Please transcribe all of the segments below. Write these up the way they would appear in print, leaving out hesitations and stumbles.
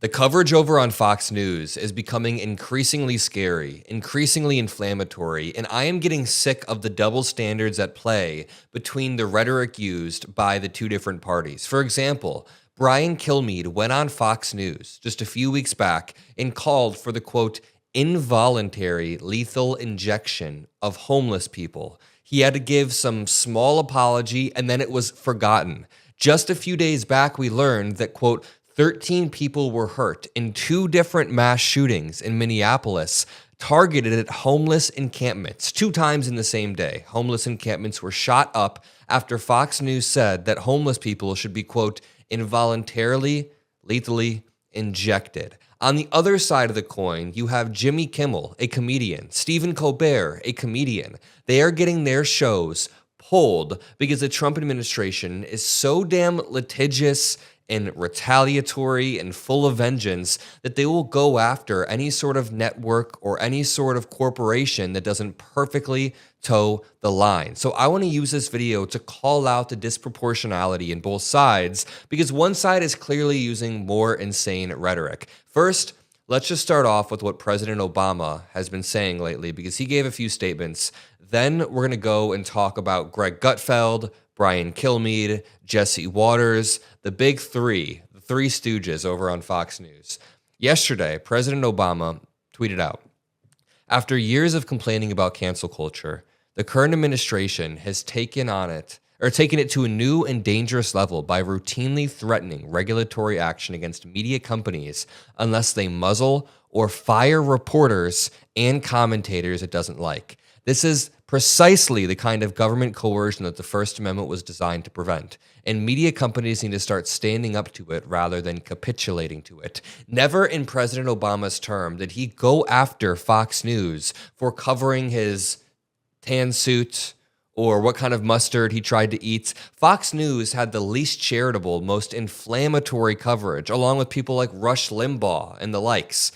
The coverage over on Fox News is becoming increasingly scary, increasingly inflammatory, and I am getting sick of the double standards at play between the rhetoric used by the two different parties. For example, Brian Kilmeade went on Fox News just a few weeks back and called for the, quote, involuntary lethal injection of homeless people. He had to give some small apology, and then it was forgotten. Just a few days back, we learned that, quote, 13 people were hurt in two different mass shootings in Minneapolis targeted at homeless encampments 2 times in the same day. Homeless encampments were shot up after Fox News said that homeless people should be, quote, involuntarily, lethally injected. On the other side of the coin, you have Jimmy Kimmel, a comedian, Stephen Colbert, a comedian. They are getting their shows pulled because the Trump administration is so damn litigious and retaliatory and full of vengeance that they will go after any sort of network or any sort of corporation that doesn't perfectly toe the line. So I want to use this video to call out the disproportionality in both sides because one side is clearly using more insane rhetoric. First, let's just start off with what President Obama has been saying lately because he gave a few statements. Then we're going to go and talk about Greg Gutfeld, Brian Kilmeade, Jesse Waters, the big three, the three stooges over on Fox News. Yesterday, President Obama tweeted out, after years of complaining about cancel culture, the current administration has taken it to a new and dangerous level by routinely threatening regulatory action against media companies unless they muzzle or fire reporters and commentators it doesn't like. This is precisely the kind of government coercion that the First Amendment was designed to prevent. And media companies need to start standing up to it rather than capitulating to it. Never in President Obama's term did he go after Fox News for covering his tan suit or what kind of mustard he tried to eat. Fox News had the least charitable, most inflammatory coverage, along with people like Rush Limbaugh and the likes.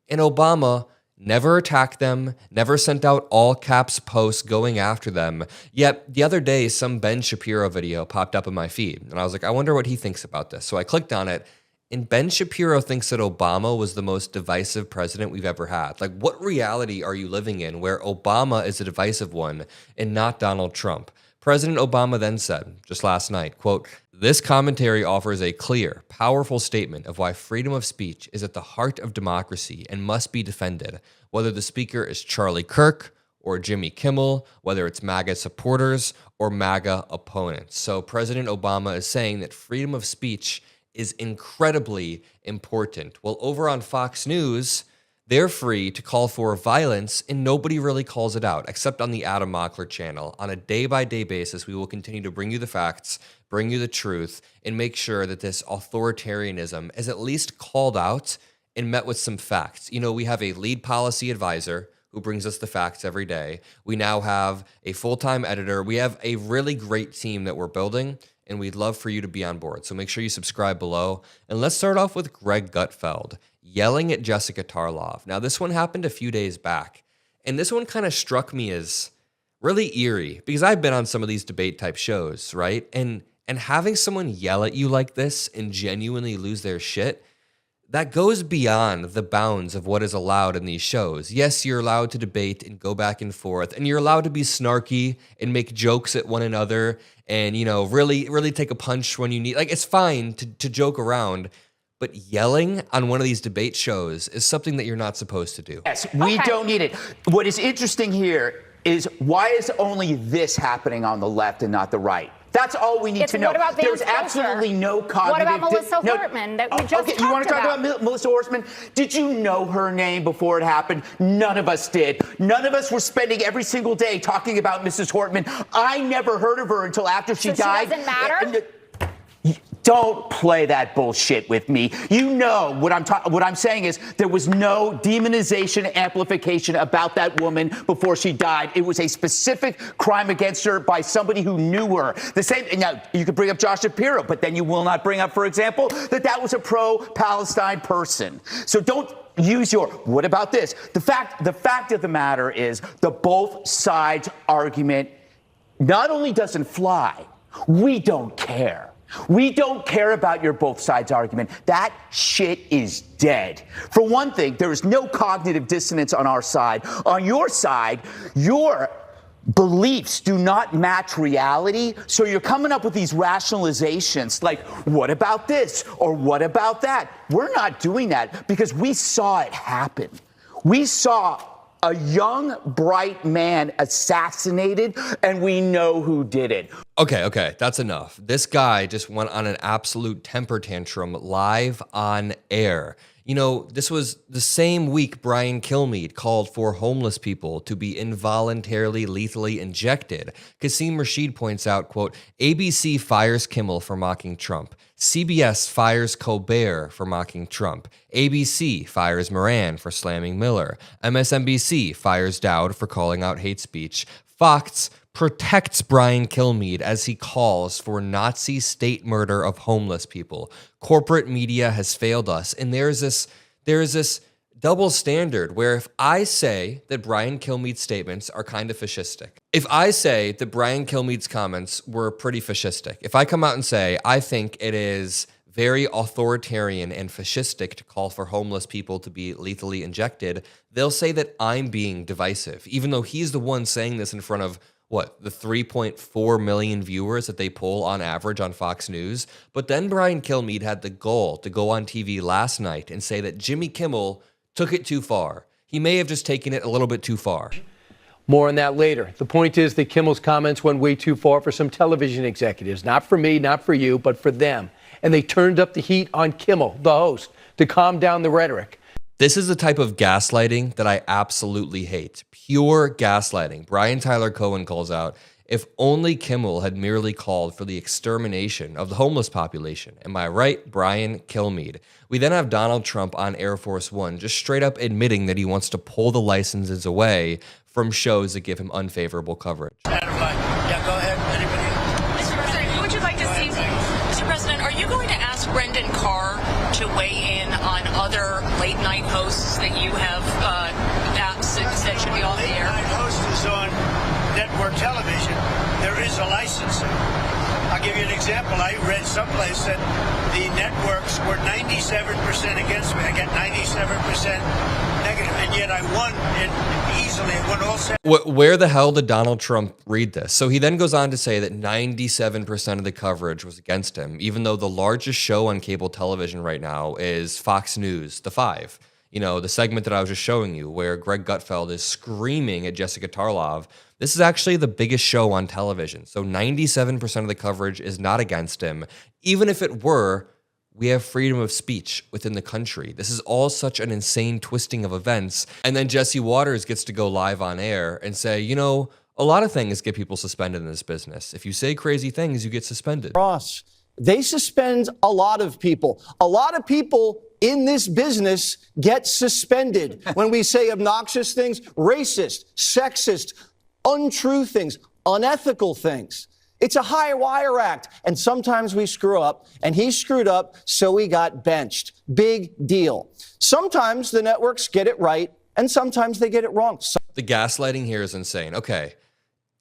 And Obama never attacked them, never sent out all caps posts going after them. Yet the other day, some Ben Shapiro video popped up in my feed. And I was like, I wonder what he thinks about this. So I clicked on it. And Ben Shapiro thinks that Obama was the most divisive president we've ever had. Like, what reality are you living in where Obama is a divisive one and not Donald Trump? President Obama then said, just last night, quote, this commentary offers a clear, powerful statement of why freedom of speech is at the heart of democracy and must be defended, whether the speaker is Charlie Kirk or Jimmy Kimmel, whether it's MAGA supporters or MAGA opponents. So President Obama is saying that freedom of speech is incredibly important. Well, over on Fox News, they're free to call for violence and nobody really calls it out, except on the Adam Mockler channel. On a day-by-day basis, we will continue to bring you the facts, bring you the truth, and make sure that this authoritarianism is at least called out and met with some facts. You know, we have a lead policy advisor who brings us the facts every day. We now have a full-time editor. We have a really great team that we're building, and we'd love for you to be on board. So make sure you subscribe below. And let's start off with Greg Gutfeld yelling at Jessica Tarlov. Now, this one happened a few days back, and this one kind of struck me as really eerie because I've been on some of these debate type shows, right? And having someone yell at you like this and genuinely lose their shit, that goes beyond the bounds of what is allowed in these shows. Yes, you're allowed to debate and go back and forth, and you're allowed to be snarky and make jokes at one another and, you know, really take a punch when you need. Like, it's fine to joke around, but yelling on one of these debate shows is something that you're not supposed to do. Yes, we don't need it. What is interesting here is why is only this happening on the left and not the right? That's all we need to know. What about There's absolutely no cognitive... What about Melissa Hortman that we just talked about? You want to talk about Melissa Hortman? Did you know her name before it happened? None of us did. None of us were spending every single day talking about Mrs. Hortman. I never heard of her until after she died. She doesn't matter? Don't play that bullshit with me. You know what I'm saying is there was no demonization, amplification about that woman before she died. It was a specific crime against her by somebody who knew her. The same. Now you could bring up Josh Shapiro, but then you will not bring up, for example, that was a pro-Palestine person. So don't use your. What about this? The fact of the matter is the both sides argument not only doesn't fly, we don't care. We don't care about your both sides argument. That shit is dead. For one thing, there is no cognitive dissonance on our side. On your side, your beliefs do not match reality, so you're coming up with these rationalizations like, what about this or what about that? We're not doing that because we saw it happen. We saw a young, bright man assassinated, and we know who did it. Okay, that's enough. This guy just went on an absolute temper tantrum live on air. You know, this was the same week Brian Kilmeade called for homeless people to be involuntarily lethally injected. Qasim Rashid points out, quote, ABC fires Kimmel for mocking Trump. CBS fires Colbert for mocking Trump. ABC fires Moran for slamming Miller. MSNBC fires Dowd for calling out hate speech. Fox protects Brian Kilmeade as he calls for Nazi state murder of homeless people. Corporate media has failed us, and there is this double standard where if I say that Brian Kilmeade's statements are kind of fascistic, if I say that Brian Kilmeade's comments were pretty fascistic, if I come out and say I think it is very authoritarian and fascistic to call for homeless people to be lethally injected, they'll say that I'm being divisive, even though he's the one saying this in front of the 3.4 million viewers that they poll on average on Fox News. But then Brian Kilmeade had the goal to go on TV last night and say that Jimmy Kimmel took it too far. He may have just taken it a little bit too far. More on that later. The point is that Kimmel's comments went way too far for some television executives. Not for me, not for you, but for them. And they turned up the heat on Kimmel, the host, to calm down the rhetoric. This is the type of gaslighting that I absolutely hate. Pure gaslighting. Brian Tyler Cohen calls out, if only Kimmel had merely called for the extermination of the homeless population. Am I right, Brian Kilmeade? We then have Donald Trump on Air Force One just straight up admitting that he wants to pull the licenses away from shows that give him unfavorable coverage. Yeah, go ahead. Anybody? Mr. President, who would you like to see? Mr. President, are you going to ask Brendan Carr to weigh in on other late night hosts that you have said should be off the air? Late night host is on network television. There is a licensing. I'll give you an example. I read someplace that the networks were 97% against me. I got 97% negative, and yet I won it easily. I won all seven. Where the hell did Donald Trump read this? So he then goes on to say that 97% of the coverage was against him, even though the largest show on cable television right now is Fox News, The Five. You know, the segment that I was just showing you where Greg Gutfeld is screaming at Jessica Tarlov. This is actually the biggest show on television. So 97% of the coverage is not against him. Even if it were, we have freedom of speech within the country. This is all such an insane twisting of events. And then Jesse Waters gets to go live on air and say, you know, a lot of things get people suspended in this business. If you say crazy things, you get suspended. Ross, they suspend a lot of people. A lot of people in this business get suspended when we say obnoxious things, racist, sexist, untrue things, unethical things. It's a high wire act, and sometimes we screw up, and he screwed up, so he got benched. Big deal. Sometimes the networks get it right, and sometimes they get it wrong. The gaslighting here is insane. Okay,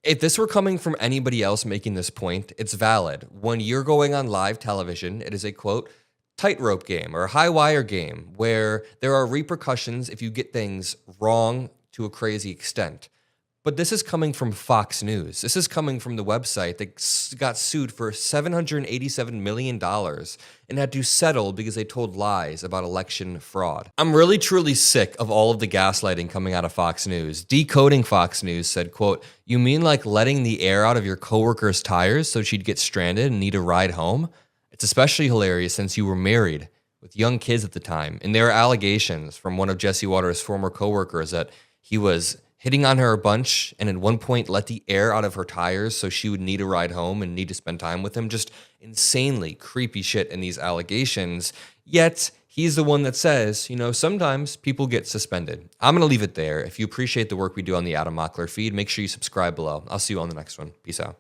if this were coming from anybody else making this point, it's valid. When you're going on live television, it is a, quote, tightrope game or a high wire game where there are repercussions if you get things wrong to a crazy extent. But this is coming from Fox News. This is coming from the website that got sued for $787 million and had to settle because they told lies about election fraud. I'm really, truly sick of all of the gaslighting coming out of Fox News. Decoding Fox News said, quote, you mean like letting the air out of your coworker's tires so she'd get stranded and need a ride home? It's especially hilarious since you were married with young kids at the time. And there are allegations from one of Jesse Waters' former coworkers that he was hitting on her a bunch and at one point let the air out of her tires so she would need a ride home and need to spend time with him. Just insanely creepy shit in these allegations. Yet he's the one that says, you know, sometimes people get suspended. I'm going to leave it there. If you appreciate the work we do on the Adam Mockler feed, make sure you subscribe below. I'll see you on the next one. Peace out.